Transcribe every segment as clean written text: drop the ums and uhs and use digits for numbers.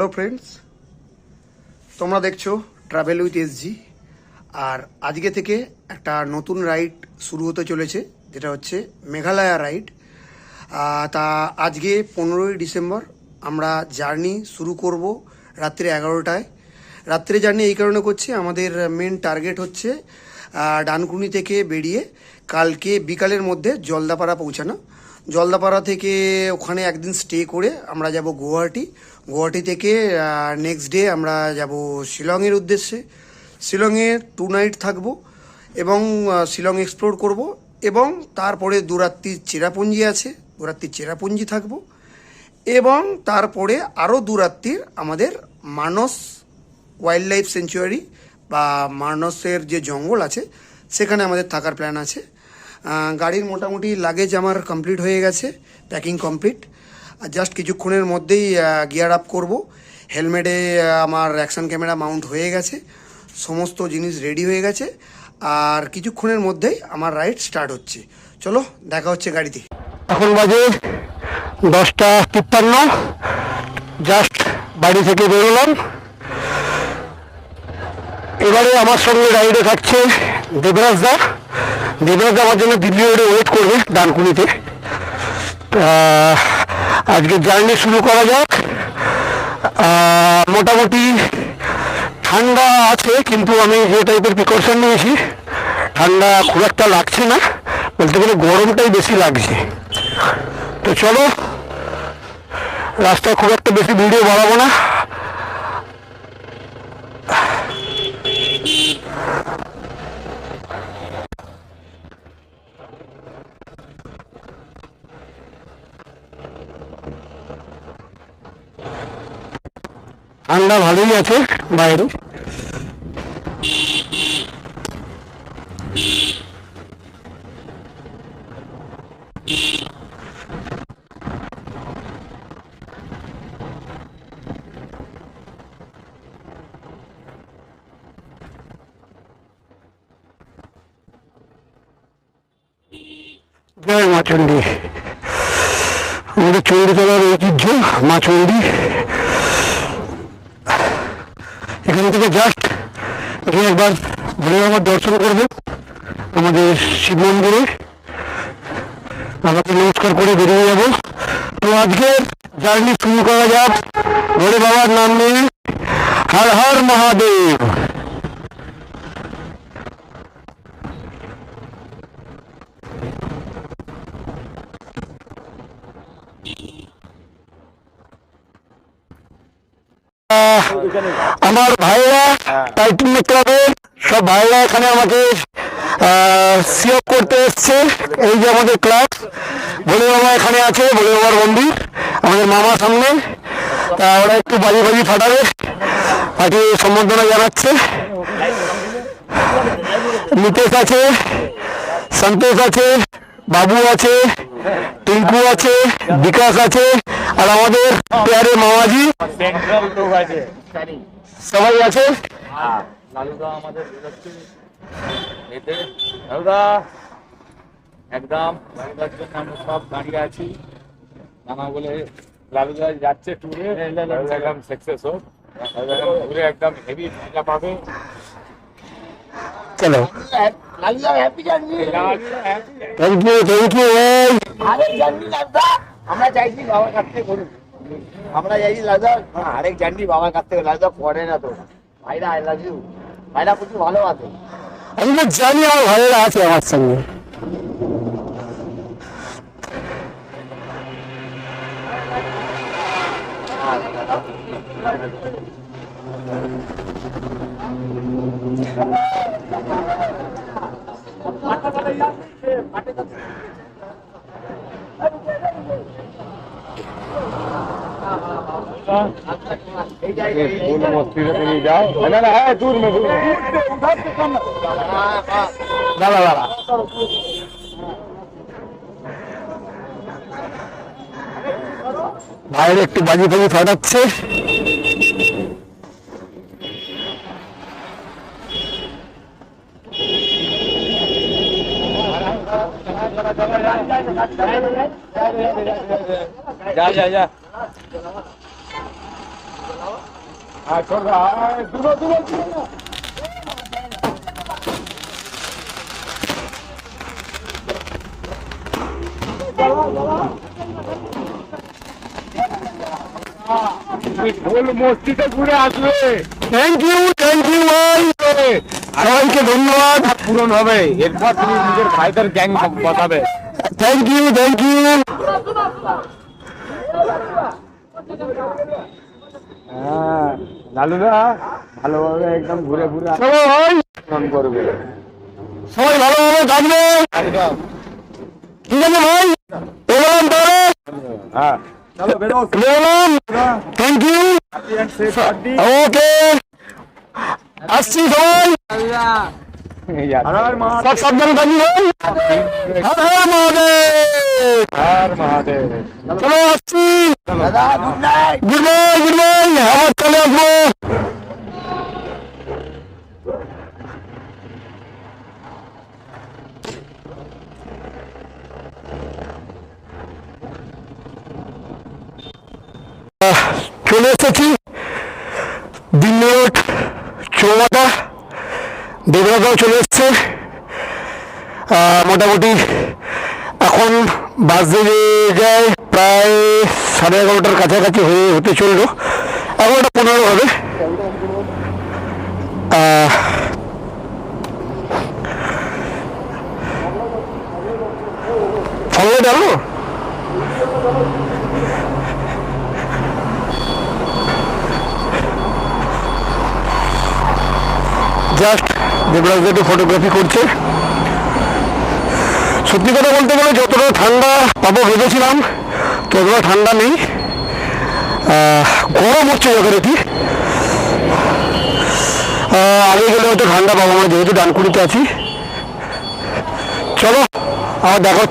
Hello friends, তোমরা দেখছো travel with SG. আর আজকে থেকে একটা নতুন রাইড শুরু হতে চলেছে, যেটা হচ্ছে মেঘালয়া রাইড। তা আজকে 15ই ডিসেম্বর আমরা জার্নি শুরু করব রাত্রি 11টায়। রাত্রে জার্নি এই কারণে করছি, আমাদের মেন টার্গেট হচ্ছে ডানকুনি থেকে বেরিয়ে কালকে বিকালের মধ্যে জলদাপাড়া পৌঁছানো। জলদাপাড়া থেকে ওখানে একদিন স্টে করে আমরা যাব গুয়াহাটি। গুয়াহাটি থেকে নেক্সট ডে আমরা যাব শিলংয়ের উদ্দেশ্যে। শিলংয়ে 2 নাইট থাকবো এবং শিলং এক্সপ্লোর করব। এবং তারপরে দুরাত্রির চেরাপুঞ্জি আছে, দুরাত্রির চেরাপুঞ্জি থাকবো। এবং তারপরে আরও দুরাত্রির আমাদের মানস ওয়াইল্ড লাইফ সেঞ্চুয়ারি বা মানসের যে জঙ্গল আছে সেখানে আমাদের থাকার প্ল্যান আছে। গাড়ির মোটামুটি লাগেজ আমার কমপ্লিট হয়ে গেছে, প্যাকিং কমপ্লিট। জাস্ট কিছুক্ষণের মধ্যেই গিয়ার আপ করব। হেলমেটে আমার অ্যাকশন ক্যামেরা মাউন্ট হয়ে গেছে, সমস্ত জিনিস রেডি হয়ে গেছে। আর কিছুক্ষণের মধ্যেই আমার রাইড স্টার্ট হচ্ছে। চলো দেখা হচ্ছে গাড়িতে। এখন বাজে 10:53, জাস্ট বাড়ি থেকে বেরোলাম। এবারে আমার সঙ্গে রাইডে থাকছে দেবরাজ দা। আমার জন্য দিল্লি রোডে ওয়েট করবে ডানকুনিতে। আজকে জার্নি শুরু করা যাক। মোটামুটি ঠান্ডা আছে, কিন্তু আমি যে টাইপের প্রিকশন নিয়েছি ঠান্ডা খুব একটা লাগছে না, বলতে গেলে গরমটাই বেশি লাগছে। তো চলো, রাস্তায় খুব একটা বেশি ভিডিও বাড়াবো না। ঠান্ডা ভালোই আছে বাইরে। জয় মা চণ্ডী। আমাদের চণ্ডীতলার ঐতিহ্য মা চণ্ডী। এখান থেকে জাস্ট গিয়ে একবার ভোলে বাবার দর্শন করবো আমাদের শিব মন্দিরে। আমাকে নমস্কার করে বেরিয়ে যাবো। তো আজকের জার্নি শুরু করা যাক ভোলে বাবার নাম নিয়ে। হর হর মহাদেব। আমার ভাইরা টাইটানিক ক্লাবের সব ভাইরা এখানে আমাকে সিওপ করতে এসছে। এই যে আমাদের ক্লাব, ভোলে বাবা এখানে আছে, ভোলে বাবার মন্দির আমাদের মামা সামনে। তা ওরা একটু বাজি ফাটাবে, ফাটিয়ে সম্বর্ধনা জানাচ্ছে। নিতেশ আছে, সন্তোষ আছে, বাবু আছে, টিঙ্কু আছে, বিকাশ আছে, আর আমাদের পেয়ারে মামাজি সবাই আছে। একদম আমরা সব দাঁড়িয়ে আছি। নানা বলে লালুদা যাচ্ছে ট্যুরে, একদম সাকসেস হোক, ঘুরে একদম হেভি মজা পাবে। চলো, লালুদা হ্যাপি জার্নি। Thank you. আরেক জার্নি লালুদা আমরা চাইছি বাবার কাছ থেকে করুন। আমরা চাইছি লালুদা আরেক জার্নি বাবার কাছ থেকে। লালুদা পড়ে না তো ভাইরা, আই লাভ ইউ। ভাইরা প্রচুর ভালো আছে। আমি তো জানি আমার ভাইয়েরা আছে আমার সঙ্গে। ভাইয়ের একটু বাজি ফাটাচ্ছে। जा जा जा আর চল দুটো দুটো না গোল মসজিদে ঘুরে আসবে। থ্যাংক ইউ ভাই, সবাইকে ধন্যবাদ। পূরণ হবে, এরপর তুমি নিজের ভাইদের গ্যাং বসাবে। Thank you. হ্যাঁ লালুদা ভালোভাবে একদম ঘুরে ঘুরে চলো ভাই, পূরণ করবে। সবাই ভালোভাবে থাকবে, একদম। ঠিক আছে ভাই, এলাম তাহলে, হ্যাঁ চলো বেরো। এলাম, থ্যাংক ইউ, ওকে, আসছি সবাই, সব সাবধানে থাকি ভাই, হর হর মহাদেব, হর মহাদেব। চলো আসছি, দাদা গুড নাইট। গুড নাইট, আবার চলে আসবো। চলে এসেছি দিল্লি রোড চৌমাথা, দেবরাগাঁও চলে এসছে। মোটামুটি এখন বাজে যায় প্রায় 11:30 কাছাকাছি হতে চললো, 11:15 হবে। ফলো ডালো জাস্ট দেবরাজ একটু ফটোগ্রাফি করছে। সত্যি কথা বলতে গেলে যতটা ঠান্ডা পাবো ভেবেছিলাম ততটা ঠান্ডা নেই, গরম হচ্ছে যথারীতি। আগে গেলে হয়তো ঠান্ডা পাবো না, যেহেতু ডানকুনিতে আছি। চলো আমার দেখো,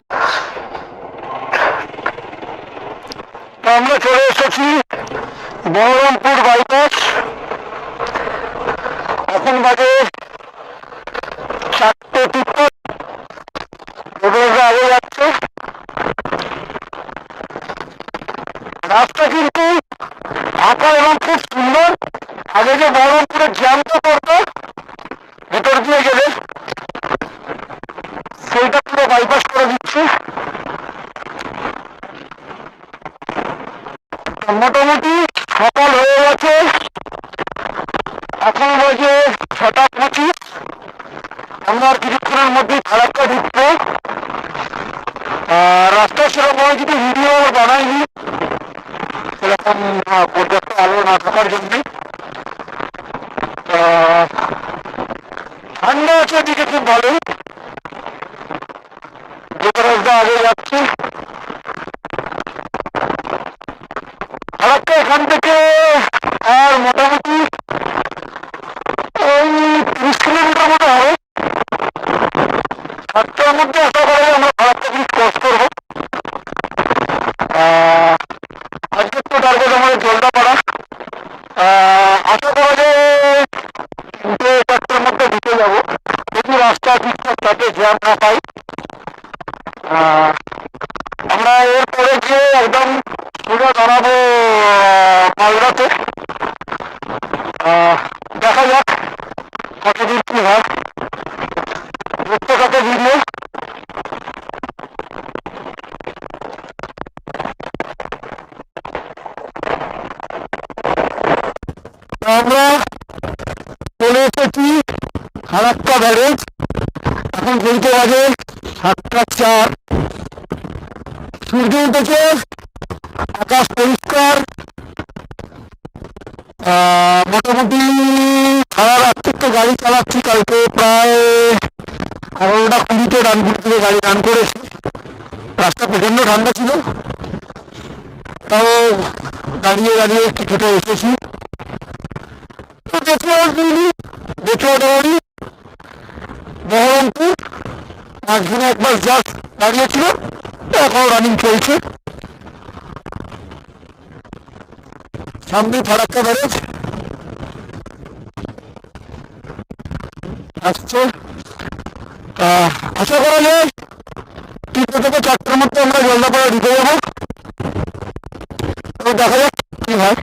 আমরা চলে এসেছি বহরমপুর বাইপাস। এখন বাজে 4:53, আগে যাচ্ছে। রাস্তা কিন্তু ফাঁকা এবং খুব সুন্দর। আগে যে বহরমপুরের জ্যামটা পড়তো ভেতর দিয়ে গেলে, সেইটা পুরো বাইপাস করে দিচ্ছে। মোটামুটি সকাল হয়ে গেছে, এখন বাজে 6:25। আমরা আর কিছুক্ষণের মধ্যেই ফারাক্কা ঢুকবো। রাস্তা সেরকম কিছু ভিডিও বানাইনি, সেরকম পর্যাপ্ত আলো না থাকার জন্য। ঠান্ডা আছে এদিকে খুব ভালো, রাস্তা আগে যাচ্ছে। ফারাক্কা এখান থেকে আর মোটামুটি ওই 30 কিলোমিটার মতো হবে। 7টার মধ্যে আশা করা যায় আমরা ফারাক্কা ব্রিজ ক্রস করবো। আজকে তো টার্গেট আমাদের জলদাপাড়া, আশা করা যায় 3-4টার মধ্যে ঢুকে যাবো, যদি রাস্তা ঠিকঠাক থাকে, জ্যাম না পাই। আমরা এরপরে গিয়ে একদম সোজা দাঁড়াবো মালদাতে। দেখা যাক কতদূর কি হয়, দেখতে থাকে ভিডিও। আমরা চলে এসেছি ফারাক্কা ব্যারেজ। এখন ঘুরতে বাজে 7:04, সূর্য উঠেছে, আকাশ পরিষ্কার। মোটামুটি সারা রাত্রি তো গাড়ি চালাচ্ছি, কালকে প্রায় 11:20 ডানকুনি থেকে গাড়ি রান করেছি। রাস্তা প্রচন্ড ঠান্ডা ছিল, তাও দাঁড়িয়ে কিছুটা এসেছি। তো দেখে মোটামুটি বহরমপুর মাঝখানে একবার জাস্ট দাঁড়িয়েছিল, এখন রানিং চলছে। সামনে ফারাক্কা ব্যারেজ আসছে। আশা করা যায় 3টে থেকে 4টার মধ্যে আমরা জলদাপাড়া ঢুকে যাবো। দেখা যাক কি হয়।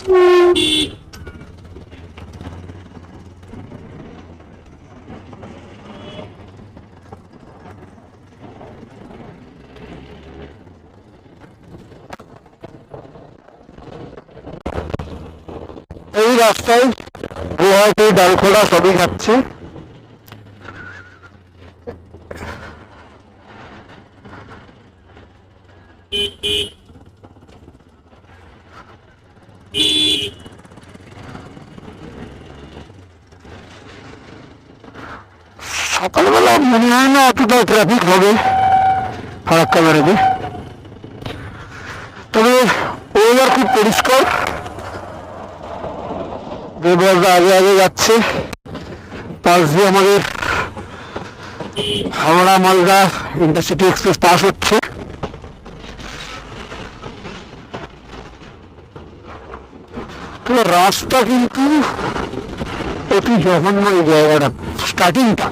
এই রাস্তায় গুয়াহাটি, ডালখোলা সবই যাচ্ছে। সকালবেলা মনে হয় না এতটা ট্রাফিক হবে ফারাক্কা বেরোবে, তবে ওয়েদার খুব পরিষ্কার। দেবরাজদা আগে আগে যাচ্ছে, পাশ দিয়ে আমাদের Howrah Malda intercity express pass হচ্ছে। তবে রাস্তা কিন্তু অতি জঘন্য এই জায়গাটা, স্টার্টিংটা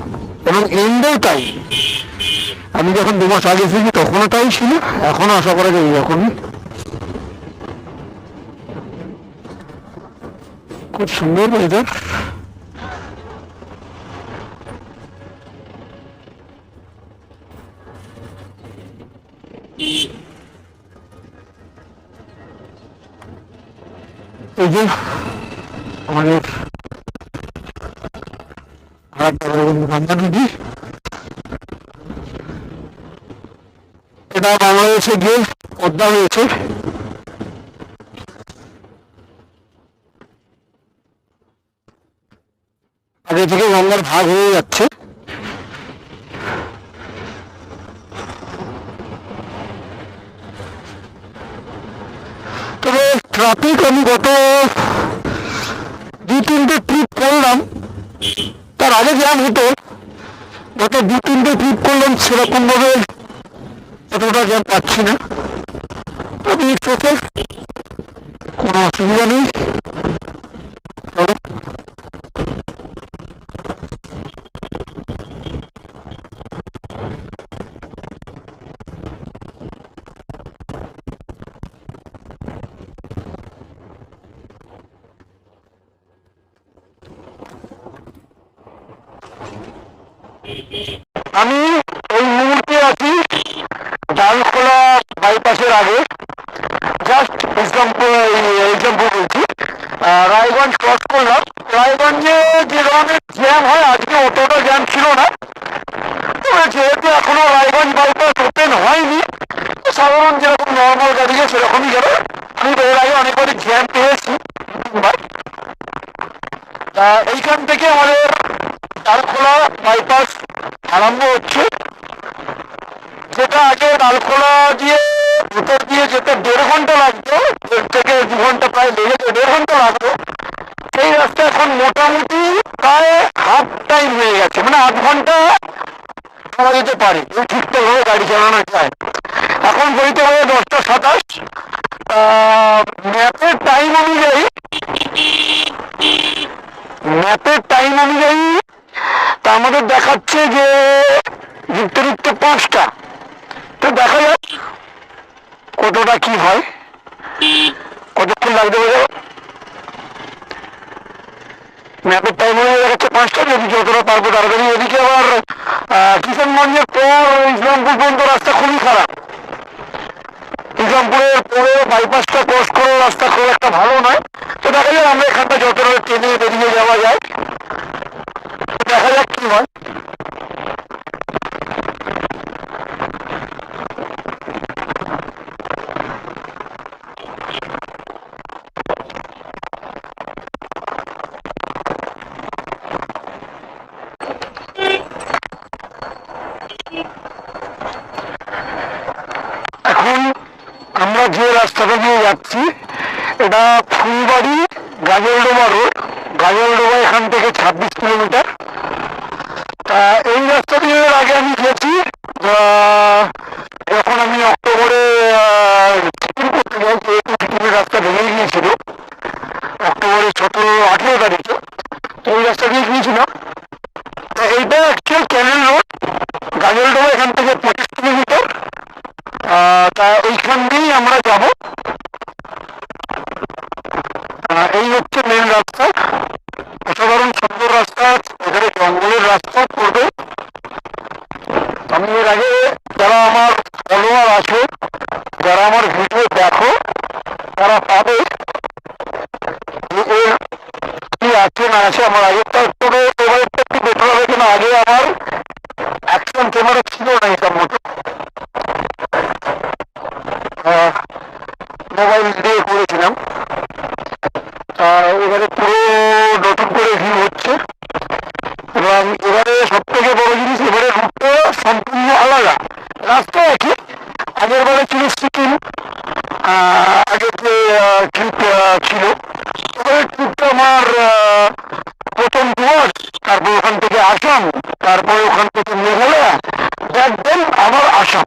এবং এন্ডও তাই। আমি যখন 2 মাস আগে এসেছি তখনও তাই ছিল, এখনো আশা করা যায় এরকমই। খুব সুন্দর ওয়েদার। এই যে আমাদের গঙ্গা নদী, এটা বাংলাদেশে গিয়ে পদ্মা হয়েছে। আগে থেকে গঙ্গার ভাগ হয়ে যাচ্ছে। তবে ট্রাফিক আমি গত 2-3টে ট্রিপ করলাম, তার আগে জ্যাম হতো, গত 2-3টে ট্রিপ করলাম সেরকম ভাবে এতটা জ্যাম পাচ্ছি না। তবে চোখে কোনো অসুবিধা নেই। আমি এই মুহূর্তে আছি ডালখোলা বাইপাসের আগে, জাস্ট ইসলামপুর বলছি, রায়গঞ্জ ক্রস করলাম। রায়গঞ্জে যে ধরনের জ্যাম হয় আজকে অতটা জ্যাম ছিল না, তবে যেহেতু এখনো রায়গঞ্জ বাইপাস ওপেন হয়নি, সাধারণ যেরকম নর্মাল গাড়ি সেরকমই যাবে। আমি তো এর আগে অনেকবারই জ্যাম পেয়েছি, এইখান থেকে আমাদের ডালখোলা বাইপাস আরম্ভ হচ্ছে, যেটা আগে ডালখোলা দিয়ে ভেতর দিয়ে যেতে 1.5 ঘন্টা লাগতো, 1.5 থেকে 2 ঘন্টা প্রায় লেগেছে, 1.5 ঘন্টা লাগতো। সেই রাস্তা এখন মোটামুটি প্রায় হাফ টাইম হয়ে গেছে, মানে 8 ঘন্টা করা যেতে পারে ঠিকঠাক ভাবে গাড়ি চালানো যায়। এখন বইতে হবে 10টা 27। ম্যাপের টাইম অনুযায়ী তা আমাদের দেখাচ্ছে যে যুক্তরিক্ত 5টা। তো দেখা যাক কতটা কি হয়, কতক্ষণ লাগতে পারে। ম্যাপের টাইম অনুযায়ী দেখাচ্ছে 5টা, যদি যতটা পারবো তাড়াতাড়ি। এদিকে আবার কিষানগঞ্জের পর ইসলামপুর পর্যন্ত রাস্তা খুবই খারাপ। ইসলামপুরের পরে বাইপাসটা ক্রস করে রাস্তা খুব একটা ভালো নয়। তো দেখা যাক আমরা এখানটা যতটা ট্রেনে বেরিয়ে যাওয়া যায়, দেখা যাক কি হয়। এখন আমরা যে রাস্তাটা দিয়ে যাচ্ছি এটা ফুলবাড়ি গাজলডোবা রোড। গাজলডোবা এখান থেকে 26 কিলোমিটার। তা এই রাস্তা দিয়ে এর আগে আমি গেছি, যখন আমি অক্টোবরে টিকিট করতে যাই, যেহেতু টিকিটের রাস্তা ভেঙে গিয়েছিল অক্টোবরের 17-18 তারিখে, তো এই রাস্তা দিয়ে গিয়েছিলাম। তা এইটা অ্যাকচুয়াল ক্যানেল রোড। গাজলডোবা এখান থেকে 25 কিলোমিটার। তা ওইখান দিয়েই আমরা যাব। এই হচ্ছে মেন রাস্তা, অসাধারণ সুন্দর রাস্তা, এখানে জঙ্গলের রাস্তা পড়বে। আমি এর আগে যারা আমার ফলোয়ার আছে, যারা আমার ভিডিও দেখো, তারা পাবে যে এর কি আছে না আছে। আমার আগের তারপরে মোবাইলটা একটু বেটার হবে কিনা, আগে আমার অ্যাকশন ক্যামেরা ছিল না এটার মতো, মোবাইল দিয়ে করেছিলাম। এবারে পুরো নতুন করে ভিউ হচ্ছে, এবং এবারে সব থেকে বড় জিনিস, এবারে রুটটা সম্পূর্ণ আলাদা। রাস্তা একই, আগের বারে ছিল সিকিম, আগের যে ট্রিপ ছিল, এবারে ট্রিপটা আমার প্রথম ডুয়ার্স, তারপর ওখান থেকে আসাম, তারপরে ওখান থেকে মেঘালয়, দেন আবার আসাম।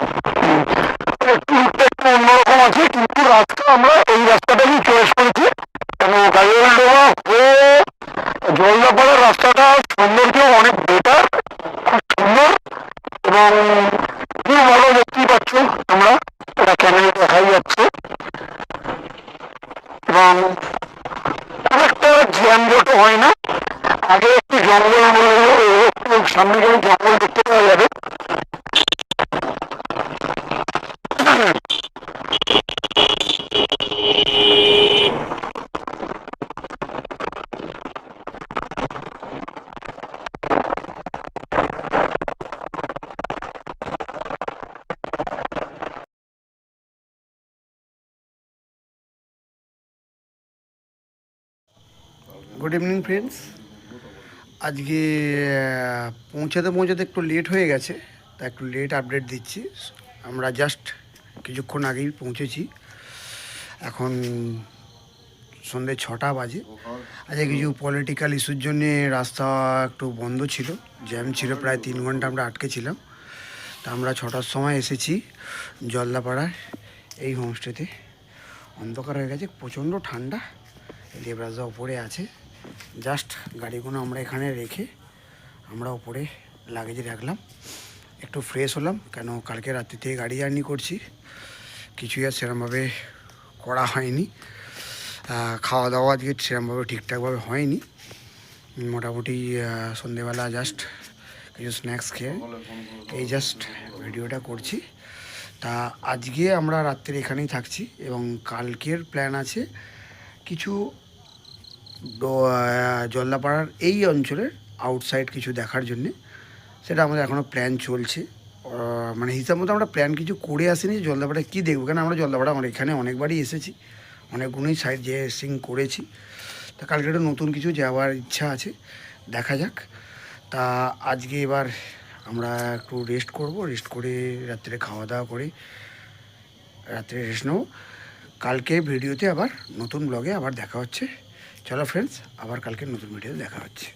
ট্রিপটা একটু অন্যরকম আছে, কিন্তু রাস্তা আমরা এই রাস্তাটাকেই চয়েস করেছি, কেন গাড়িওয়ালা হয়ে জলদাপাড়ার রাস্তাটা সৌন্দর্য অনেক বেটার, খুব সুন্দর, এবং খুব ভালো। দেখতেই পাচ্ছ তোমরা, এটা ক্যামেরা দেখাই যাচ্ছে, এবং অনেকটা জ্যামজটও হয় না। আগে একটু জঙ্গল একটু সামনে গেলে জঙ্গল দেখতে পাওয়া যাবে। Good evening friends. আজকে পৌঁছাতে একটু লেট হয়ে গেছে, তা একটু লেট আপডেট দিচ্ছি। আমরা জাস্ট কিছুক্ষণ আগেই পৌঁছেছি, এখন সন্ধ্যে 6টা বাজে। আজকে কিছু পলিটিক্যাল ইস্যুর জন্যে রাস্তা একটু বন্ধ ছিল, জ্যাম ছিল, প্রায় 3 ঘন্টা আমরা আটকে ছিলাম। তা আমরা 6টার সময় এসেছি জলদাপাড়ার এই হোমস্টেতে। অন্ধকার হয়ে গেছে, প্রচণ্ড ঠান্ডা, লেবরাজরা ওপরে আছে। জাস্ট গাড়িগুলো আমরা এখানে রেখে আমরা ওপরে লাগেজে রাখলাম, একটু ফ্রেশ হলাম, কেন কালকে রাত্রি থেকে গাড়ি জার্নি করছি, কিছুই আর সেরমভাবে করা হয়নি। খাওয়া দাওয়া আজকে সেরমভাবে ঠিকঠাকভাবে হয়নি। মোটামুটি সন্ধেবেলা জাস্ট কিছু স্ন্যাক্স খেয়ে এই জাস্ট ভিডিওটা করছি। তা আজকে আমরা রাত্রে এখানেই থাকছি, এবং কালকের প্ল্যান আছে কিছু জলদাপাড়ার এই অঞ্চলের আউটসাইড কিছু দেখার জন্যে। সেটা আমাদের এখনও প্ল্যান চলছে, মানে হিসাব মতো আমরা প্ল্যান কিছু করে আসিনি জলদাপাড়ায় কী দেখবো, কেন আমরা জলদাপাড়া আমরা এখানে অনেকবারই এসেছি, অনেকগুলোই সাইড যে সিং করেছি। তা কালকে একটা নতুন কিছু যাওয়ার ইচ্ছা আছে, দেখা যাক। তা আজকে এবার আমরা একটু রেস্ট করব, রেস্ট করে রাত্রে খাওয়া দাওয়া করে রাত্রে রেস্ট নেবো। কালকে ভিডিওতে আবার নতুন ব্লগে আবার দেখা হচ্ছে। চলো ফ্রেন্ডস, আবার কালকে নতুন ভিডিওতে দেখা হচ্ছে।